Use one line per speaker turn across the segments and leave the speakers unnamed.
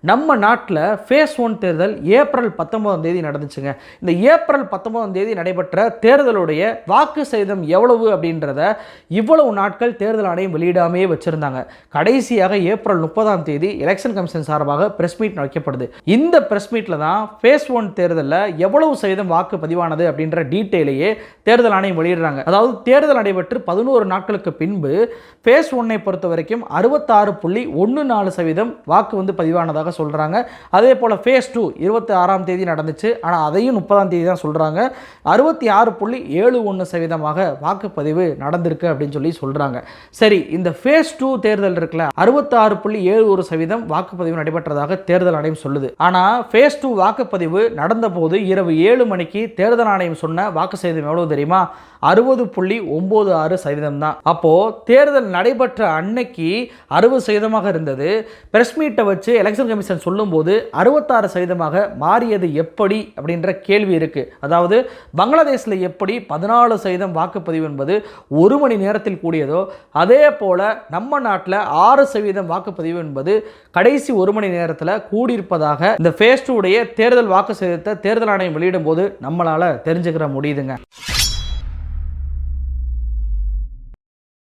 நம்ம நாட்டில் ஃபேஸ் 1 தேர்தல் ஏப்ரல் 19ஆம் தேதி நடந்துச்சுங்க. இந்த ஏப்ரல் 19ஆம் தேதி நடைபெற்ற தேர்தலுடைய வாக்கு சதவீதம் எவ்வளவு அப்படின்றத இவ்வளவு நாட்கள் தேர்தல் ஆணையம் வெளியிடாமையே வச்சிருந்தாங்க. கடைசியாக ஏப்ரல் 30ஆம் தேதி எலெக்ஷன் கமிஷன் சார்பாக பிரஸ் மீட் வைக்கப்படுது. இந்த பிரஸ் மீட்ல தான் ஃபேஸ் 1 தேர்தலில் எவ்வளவு சதவீதம் வாக்கு பதிவானது அப்படின்ற டீட்டெயிலையே தேர்தல் ஆணையம் வெளியிடுறாங்க. அதாவது தேர்தல் நடைபெற்று 11 நாட்களுக்கு பின்பு ஃபேஸ் 1ஐ பொறுத்த வரைக்கும் 66.14% வாக்கு பதிவானதாக சொல்றாங்க. அதே போல ஃபேஸ் 2 26ஆம் தேதி நடந்துச்சு. ஆனா அதையும் 30ஆம் தேதி தான் சொல்றாங்க. 66.71% வாக்குப்பதிவு நடந்திருக்கு அப்படின்னு சொல்றாங்க. சரி, இந்த ஃபேஸ் 2 தேர்தல் இருக்குல்ல, 66.71% வாக்குப்பதிவு நடைபெற்றதாக தேர்தல் ஆணையம் சொல்லுது. ஆனா ஃபேஸ் 2 வாக்குப்பதிவு நடந்த போது இரவு 7 மணிக்கு தேர்தல் ஆணையம் சொன்ன வாக்கு சதவீதம் எவ்வளவு தெரியுமா? 60.96% தான். அப்போ தேர்தல் நடைபெற்ற அன்னைக்கு 60% இருந்தது. பிரஸ் மீட்டை வச்சு எலெக்ஷன் கமிஷன் சொல்லும்போது 66% மாறியது எப்படி அப்படின்ற கேள்வி இருக்கு. அதாவது பங்களாதேஷ்ல எப்படி 14% வாக்குப்பதிவு என்பது 1 மணி நேரத்தில் கூடியதோ, அதே போல நம்ம நாட்டில் 6% வாக்குப்பதிவு என்பது கடைசி 1 மணி நேரத்தில் கூடியிருப்பதாக இந்த ஃபேஸ் 2 உடைய தேர்தல் வாக்கு சதவீதத்தை தேர்தல் ஆணையம் வெளியிடும் போது நம்மளால தெரிஞ்சுக்கிற முடியுதுங்க.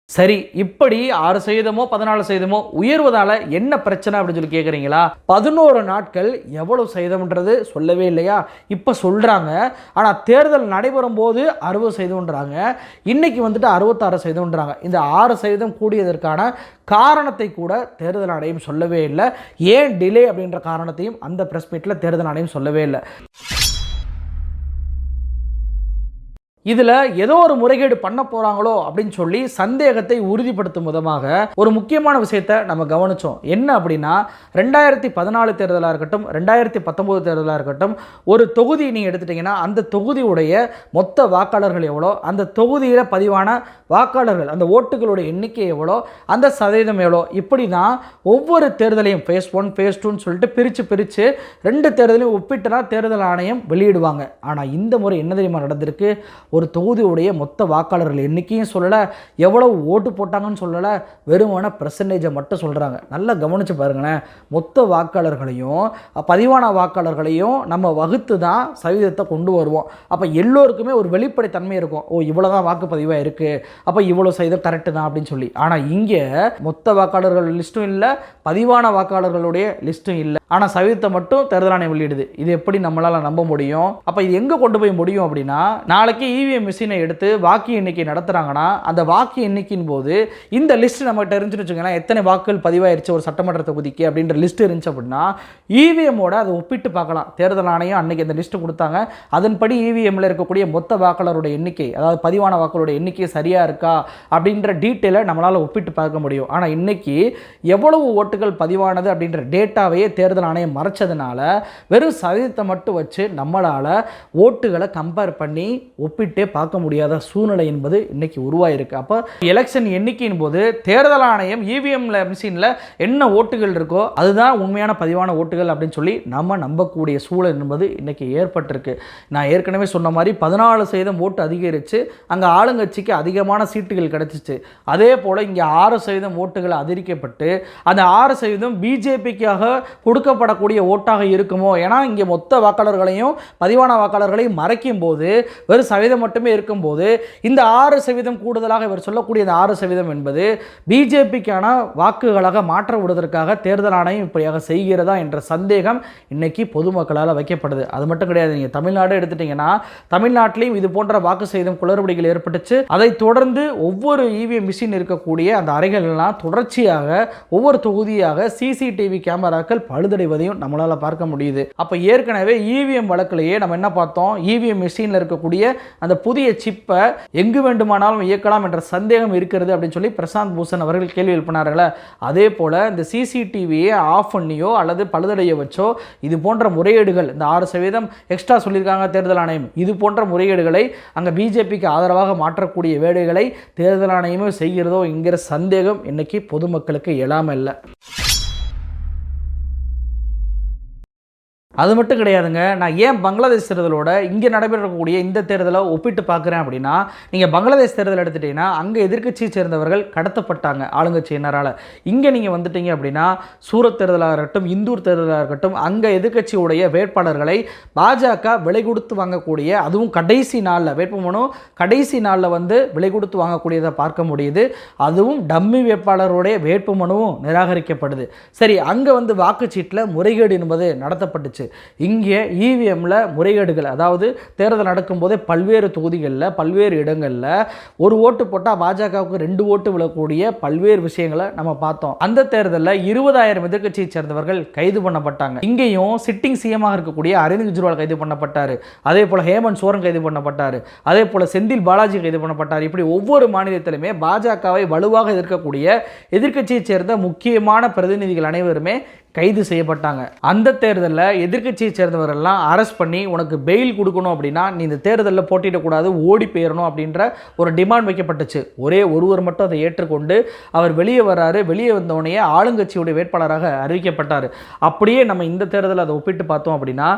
சரி, இப்படி 6% 14% உயர்வதால என்ன பிரச்சனை அப்படின்னு கேட்குறீங்களா? 11 நாட்கள் எவ்வளவு சதவீதம்ன்றது சொல்லவே இல்லையா? இப்போ சொல்றாங்க. ஆனால் தேர்தல் நடைபெறும் போது 60%ன்றாங்க. இன்னைக்கு 66%ன்றாங்க. இந்த 6% கூடியதற்கான காரணத்தை கூட தேர்தல் ஆணையம் சொல்லவே இல்லை. ஏன் டிலே அப்படின்ற காரணத்தையும் அந்த பிரஸ் மீட்ல தேர்தல் ஆணையம் சொல்லவே இல்லை. இதுல ஏதோ ஒரு முறைகேடு பண்ண போறாங்களோ அப்படின்னு சொல்லி சந்தேகத்தை உறுதிப்படுத்தும் விதமாக ஒரு முக்கியமான விஷயத்தை நம்ம கவனிச்சோம். என்ன அப்படின்னா, 2014 தேர்தலாக இருக்கட்டும், 2019 தேர்தலாக இருக்கட்டும், ஒரு தொகுதி நீங்க எடுத்துட்டீங்கன்னா அந்த தொகுதியுடைய மொத்த வாக்காளர்கள் எவ்வளோ, அந்த தொகுதியில் பதிவான வாக்காளர்கள் அந்த ஓட்டுகளுடைய எண்ணிக்கை எவ்வளோ, அந்த சதவீதம் எவ்வளோ, இப்படி தான் ஒவ்வொரு தேர்தலையும் ஃபேஸ் 1 ஃபேஸ் 2ன்னு சொல்லிட்டு பிரித்து 2 தேர்தலையும் ஒப்பிட்டுனா தேர்தல் ஆணையம் வெளியிடுவாங்க. ஆனால் இந்த முறை என்ன தெரியுமா நடந்திருக்கு? ஒரு தொகுதியுடைய மொத்த வாக்காளர்கள் எண்ணிக்கையும் சொல்லலை, எவ்வளவு ஓட்டு போட்டாங்கன்னு சொல்லலை, வெறுமான பெர்சன்டேஜை மட்டும் சொல்கிறாங்க. நல்லா கவனித்து பாருங்களேன். மொத்த வாக்காளர்களையும் பதிவான வாக்காளர்களையும் நம்ம வகுத்து தான் சதவீதத்தை கொண்டு வருவோம். அப்போ எல்லோருக்குமே ஒரு வெளிப்படைத்தன்மை இருக்கும். ஓ, இவ்வளோ தான் வாக்குப்பதிவாக இருக்குது, அப்போ இவ்வளோ சதவீதம் கரெக்டு தான் அப்படின்னு சொல்லி. ஆனால் இங்கே மொத்த வாக்காளர்கள் லிஸ்ட்டும் இல்லை, பதிவான வாக்காளர்களுடைய லிஸ்ட்டும் இல்லை. ஆனால் சதவீதத்தை மட்டும் தேர்தல் ஆணையம் வெளியிடுது. இது எப்படி நம்மளால் நம்ப முடியும்? அப்போ இது எங்கே கொண்டு போய் முடியும் அப்படின்னா, நாளைக்கு இவிஎம் மிஷினை எடுத்து வாக்கு எண்ணிக்கை நடத்துகிறாங்கன்னா அந்த வாக்கு எண்ணிக்கையின் போது இந்த லிஸ்ட் நம்மகிட்ட இருந்துச்சுன்னு வச்சுக்கோங்களேன், எத்தனை வாக்குகள் பதிவாயிருச்சு ஒரு சட்டமன்ற தொகுதிக்கு அப்படின்ற லிஸ்ட் இருந்துச்சு அப்படின்னா இவிஎம்மோட அதை ஒப்பிட்டு பார்க்கலாம். தேர்தல் ஆணையம் அன்னைக்கு அந்த லிஸ்ட்டு கொடுத்தாங்க. அதன்படி இவிஎம்மில் இருக்கக்கூடிய மொத்த வாக்காளருடைய எண்ணிக்கை, அதாவது பதிவான வாக்காளருடைய எண்ணிக்கை சரியாக இருக்கா அப்படின்ற டீட்டெயிலை நம்மளால் ஒப்பிட்டு பார்க்க முடியும். ஆனால் இன்னைக்கு எவ்வளவு ஓட்டுகள் பதிவானது அப்படின்ற டேட்டாவையே தேர்தல் ஆணையம் மறைச்சதுனால வெறும் சதவீதத்தை மட்டும் வச்சு நம்மளால் ஓட்டுகளை கம்பேர் பண்ணி ஒப்பிட்டே பார்க்க முடியாத சூழ்நிலை என்பது இன்னைக்கு உருவாயிருக்கு. அப்போ எலெக்ஷன் எண்ணிக்கையின் போது தேர்தல் ஆணையம் இவிஎம்ல மிஷினில் என்ன ஓட்டுகள் இருக்கோ அதுதான் உண்மையான பதிவான ஓட்டுகள் அப்படின்னு சொல்லி நம்ம நம்பக்கூடிய சூழல் என்பது இன்னைக்கு ஏற்பட்டிருக்கு. நான் ஏற்கனவே சொன்ன மாதிரி 14% ஓட்டு அதிகரித்து அங்கே ஆளுங்கட்சிக்கு அதிகமான சீட்டுகள் கிடைச்சிச்சு. அதே போல் இங்கே 6% ஓட்டுகள் அதிகரிக்கப்பட்டு அந்த 6% பிஜேபிக்காக கொடுக்கப்படக்கூடிய ஓட்டாக இருக்குமோ? ஏன்னா இங்கே மொத்த வாக்காளர்களையும் பதிவான வாக்காளர்களையும் மறைக்கும் போது வெறும் சதவீதம் மட்டுமே இருக்கும்போது இந்த 6% கூடுதலாக இவர் சொல்லக்கூடிய இந்த 6% என்பது பிஜேபிக்கான வாக்குகளாக மாற்ற விடுவதற்காக தேர்தல் ஆணையம் இப்படியாக செய்கிறதா என்ற சந்தேகம் இன்னைக்கு பொதுமக்களால் வைக்கப்படுது. அது மட்டும் கிடையாது. நீங்கள் தமிழ்நாடு எடுத்துட்டீங்கன்னா தமிழ்நாட்டிலையும் இது போன்ற வாக்கு சதவீதம் குளறுபடிகள் ஏற்பட்டுச்சு. அதை தொடர்ந்து ஒவ்வொரு இவிஎம் மிஷின் இருக்கக்கூடிய அந்த அறைகள்லாம் தொடர்ச்சியாக ஒவ்வொரு தொகுதியாக சிசிடிவி கேமராக்கள் பழுதடைவதையும் நம்மளால் பார்க்க முடியுது. அப்போ ஏற்கனவே இவிஎம் வழக்கிலேயே நம்ம என்ன பார்த்தோம்? இவிஎம் மிஷினில் இருக்கக்கூடிய அந்த புதிய சிப்பை எங்கு வேண்டுமானாலும் இயக்கலாம் என்ற சந்தேகம் இருக்கிறது அப்படின்னு சொல்லி பிரசாந்த் பூஷன் அவர்கள் கேள்வி எழுப்பினார்களே, அதே போல இந்த சிசிடிவியை ஆஃப் பண்ணியோ அல்லது பழுதடைய வச்சோ இது போன்ற முறைகேடுகள், இந்த 6% எக்ஸ்ட்ரா சொல்லியிருக்காங்க தேர்தல் ஆணையம், இது போன்ற முறைகேடுகளை அங்கே பிஜேபிக்கு ஆதரவாக மாற்றக்கூடிய வேலைகளை தேர்தல் ஆணையமே செய்கிறதோ என்கிற சந்தேகம் இன்னைக்கு பொதுமக்களுக்கு எழாமல் இல்லை. அது மட்டும் கிடையாதுங்க. நான் ஏன் பங்களாதேஷ் தேர்தலோட இங்கே நடைபெறக்கூடிய இந்த தேர்தலை ஒப்பிட்டு பார்க்குறேன் அப்படின்னா, நீங்கள் பங்களாதேஷ் தேர்தல் எடுத்துட்டீங்கன்னா அங்கே எதிர்க்கட்சியை சேர்ந்தவர்கள் கடத்தப்பட்டாங்க ஆளுங்கட்சியினரால். இங்கே நீங்கள் வந்துட்டீங்க அப்படின்னா சூரத் தேர்தலாக இருக்கட்டும், இந்தூர் தேர்தலாக இருக்கட்டும், அங்கே எதிர்க்கட்சியுடைய வேட்பாளர்களை பாஜக விலை கொடுத்து வாங்கக்கூடிய, அதுவும் கடைசி நாளில் வேட்புமனு கடைசி நாளில் வந்து விலை கொடுத்து வாங்கக்கூடியதை பார்க்க முடியுது. அதுவும் டம்மி வேட்பாளருடைய வேட்புமனுவும் நிராகரிக்கப்படுது. சரி, அங்கே வந்து வாக்குச்சீட்டில் முறைகேடு என்பது நடத்தப்பட்டுச்சு. இங்கே இவிஎம்ல முறைகேடுகள், அதாவது தேர்தல் நடக்கும்போதே பல்வேறு தொகுதிகளில் பல்வேறு இடங்களில் ஒரு ஓட்டு போட்டால் பாஜகவுக்கு 2 ஓட்டு விழக்கூடிய பல்வேறு விஷயங்களை நம்ம பார்த்தோம். அந்த தேர்தலில் 20,000 எதிர்க்கட்சியை சேர்ந்தவர்கள் கைது பண்ணப்பட்டாங்க. இங்கேயும் சிட்டிங் சிஎமாக இருக்கக்கூடிய அரவிந்த் கெஜ்ரிவால் கைது பண்ணப்பட்டார். அதே போல ஹேமந்த் சோரன் கைது பண்ணப்பட்டார். அதே போல செந்தில் பாலாஜி கைது பண்ணப்பட்டார். இப்படி ஒவ்வொரு மாநிலத்திலுமே பாஜகவை வலுவாக எதிர்க்கக்கூடிய எதிர்க்கட்சியை சேர்ந்த முக்கியமான பிரதிநிதிகள் அனைவருமே கைது செய்யப்பட்டாங்க. அந்த தேர்தலில் எதிர்க்கட்சியை சேர்ந்தவரெல்லாம் அரெஸ்ட் பண்ணி உனக்கு பெயில் கொடுக்கணும் அப்படின்னா நீ இந்த தேர்தலில் போட்டியிடக்கூடாது, ஓடி போயிடணும் அப்படின்ற ஒரு டிமாண்ட் வைக்கப்பட்டுச்சு. ஒரே ஒருவர் மட்டும் அதை ஏற்றுக்கொண்டு அவர் வெளியே வராரு. வெளியே வந்தவனையே ஆளுங்கட்சியுடைய வேட்பாளராக அறிவிக்கப்பட்டார். அப்படியே நம்ம இந்த தேர்தலில் அதை ஒப்பிட்டு பார்த்தோம் அப்படின்னா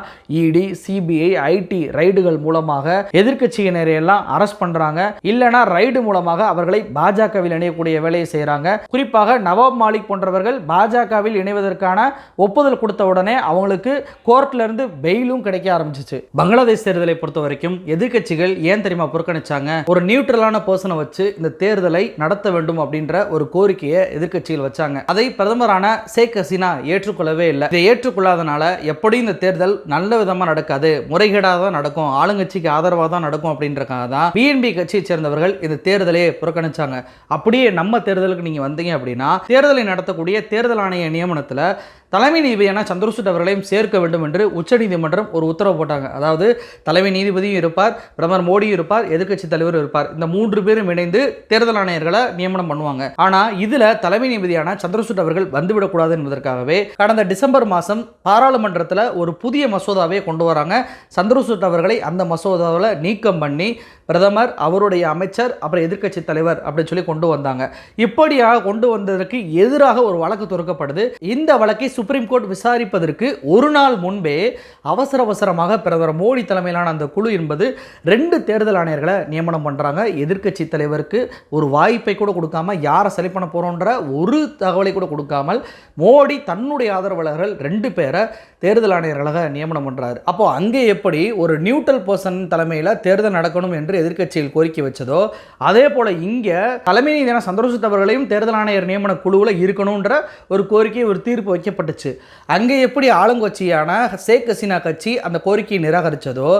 இடி, சிபிஐ, ஐடி ரைடுகள் மூலமாக எதிர்க்கட்சியினரையெல்லாம் அரெஸ்ட் பண்ணுறாங்க. இல்லைனா ரைடு மூலமாக அவர்களை பாஜகவில் இணையக்கூடிய வேலையை செய்கிறாங்க. குறிப்பாக நவாப் மாலிக் போன்றவர்கள் பாஜகவில் இணைவதற்கான ஒப்புதல் கொடுத்த உடனே அவங்களுக்கு கோர்ட்ல இருந்து பெயிலும் கிடைக்க ஆரம்பிச்சிச்சு. பங்களாதேஷ் தேர்தலை பொறுத்த வரைக்கும் எதிர்க்கட்சிகள் ஏன் தெரியுமா புறக்கணிச்சாங்க? ஒரு நியூட்ரலான பர்சனை வச்சு இந்த தேர்தலை நடத்த வேண்டும் அப்படின்ற ஒரு கோரிக்கையை எதிர்க்கட்சிகள் வச்சாங்க. அதை பிரதமரான ஷேக் ஹசீனா ஏற்றுக்கொள்ளவே இல்லை. இதை ஏற்றுக்கொள்ளாதனால எப்படி இந்த தேர்தல் நல்ல விதமா நடக்காது, முறைகேடாக தான் நடக்கும், ஆளுங்கட்சிக்கு ஆதரவாக தான் நடக்கும் அப்படின்றக்காக தான் பிஎன்பி கட்சியை சேர்ந்தவர்கள் இந்த தேர்தலை புறக்கணிச்சாங்க. அப்படியே நம்ம தேர்தலுக்கு நீங்க வந்தீங்க அப்படின்னா தேர்தலை நடத்தக்கூடிய தேர்தல் ஆணைய நியமனத்தில் தலைமை நீதிபதியான சந்திரசூட் அவர்களையும் சேர்க்க வேண்டும் என்று உச்சநீதிமன்றம் ஒரு உத்தரவு போட்டாங்க. அதாவது தலைமை நீதிபதியும் இருப்பார், பிரதமர் மோடியும் இருப்பார், எதிர்க்கட்சி தலைவரும் இருப்பார். இந்த 3 பேரும் இணைந்து தேர்தல் ஆணையர்களை நியமனம் பண்ணுவாங்க. ஆனா இதுல தலைமை நீதிபதியான சந்திரசூட் அவர்கள் வந்துவிடக்கூடாது என்பதற்காகவே கடந்த டிசம்பர் மாதம் பாராளுமன்றத்தில் ஒரு புதிய மசோதாவை கொண்டு வராங்க. சந்திரசூட் அவர்களை அந்த மசோதாவில் நீக்கம் பண்ணி பிரதமர், அவருடைய அமைச்சர், அப்புறம் எதிர்க்கட்சி தலைவர் அப்படின்னு சொல்லி கொண்டு வந்தாங்க. இப்படியாக கொண்டு வந்ததற்கு எதிராக ஒரு வழக்கு தொடுக்கப்படுது. இந்த வழக்கை சுப்ரீம் கோர்ட் விசாரிப்பதற்கு ஒரு நாள் முன்பே அவசரமாக பிரதமர் மோடி தலைமையிலான அந்த குழு என்பது 2 தேர்தல் ஆணையர்களை நியமனம் பண்றாங்க. எதிர்க்கட்சி தலைவருக்கு ஒரு வாய்ப்பை கூட கொடுக்காம, யாரை செலக்ட் பண்ண போறோன்ற ஒரு தகவலை கூட கொடுக்காமல் மோடி தன்னுடைய ஆதரவாளர்கள் 2 பேரை தேர்தல் ஆணையர்களாக நியமனம் பண்றாரு. அப்போ அங்கே எப்படி ஒரு நியூட்ரல் பர்சன் தலைமையில் தேர்தல் நடக்கணும் என்று எதிர்க்கட்சிகள் கோரிக்கை வச்சதோ அதே போல இங்க தலைமை நீதிபதி சந்திரசூட் அவர்களையும் தேர்தல் ஆணையர் நியமன குழுவில் இருக்கணும்ன்ற ஒரு கோரிக்கை, ஒரு தீர்ப்பு வைக்கப்பட்டுச்சு. அங்கே எப்படி ஆளுங்கட்சியான ஷேக் ஹசீனா கட்சி அந்த கோரிக்கையை நிராகரித்ததோ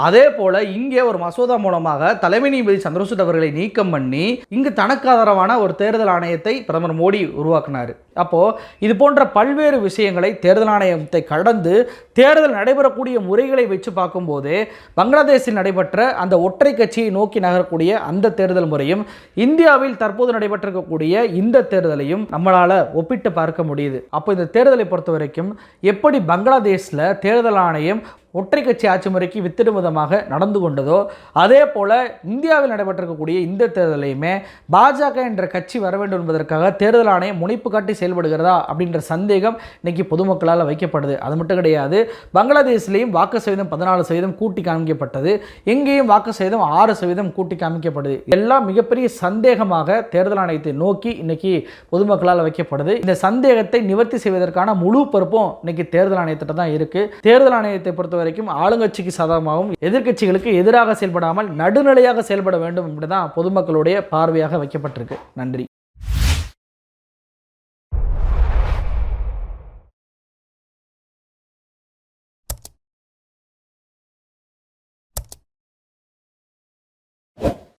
அதே போல இங்கே ஒரு மசோதா மூலமாக தலைமை நீதிபதி சந்திரசூட் அவர்களை நீக்கம் பண்ணி இங்கு தனக்கு ஆதரவான ஒரு தேர்தல் ஆணையத்தை பிரதமர் மோடி உருவாக்கினார். அப்போ இது போன்ற பல்வேறு விஷயங்களை தேர்தல் ஆணையத்தை கடந்து தேர்தல் நடைபெறக்கூடிய முறைகளை வச்சு பார்க்கும்போது பங்களாதேஷில் நடைபெற்ற அந்த ஒற்றை கட்சியை நோக்கி நகரக்கூடிய அந்த தேர்தல் முறையும் இந்தியாவில் தற்போது நடைபெற்றிருக்கக்கூடிய இந்த தேர்தலையும் நம்மளால் ஒப்பிட்டு பார்க்க முடியுது. அப்போ இந்த தேர்தலை பொறுத்த வரைக்கும் எப்படி பங்களாதேஷில் தேர்தல் ஆணையம் ஒற்றை கட்சி ஆட்சி முறைக்கு வித்திடும் விதமாக நடந்து கொண்டதோ அதே போல இந்தியாவில் நடைபெற்றிருக்கக்கூடிய இந்த தேர்தலையுமே பாஜக என்ற கட்சி வர வேண்டும் என்பதற்காக தேர்தல் ஆணையம் முனைப்பு காட்டி செயல்படுகிறதா அப்படின்ற சந்தேகம் இன்னைக்கு பொதுமக்களால் வைக்கப்படுது. அது மட்டும் கிடையாது, பங்களாதேஷ்லேயும் வாக்கு சதவீதம் 14% கூட்டி காமிக்கப்பட்டது, எங்கேயும் வாக்கு சதவீதம் 6% கூட்டி காமிக்கப்படுது. எல்லாம் மிகப்பெரிய சந்தேகமாக தேர்தல் ஆணையத்தை நோக்கி இன்னைக்கு பொதுமக்களால் வைக்கப்படுது. இந்த சந்தேகத்தை நிவர்த்தி செய்வதற்கான முழு பொறுப்பும் இன்னைக்கு தேர்தல் ஆணையத்திட்ட தான் இருக்கு. தேர்தல் ஆணையத்தை பொறுத்த வரைக்கும் ஆளுங்கட்சிக்கு சாதகமாகவும் எதிர்க்கட்சிகளுக்கு எதிராக செயல்படாமல் நடுநிலையாக செயல்பட வேண்டும் என்பதுதான் பொதுமக்களுடைய பார்வையாக வைக்கப்பட்டிருக்கு. நன்றி.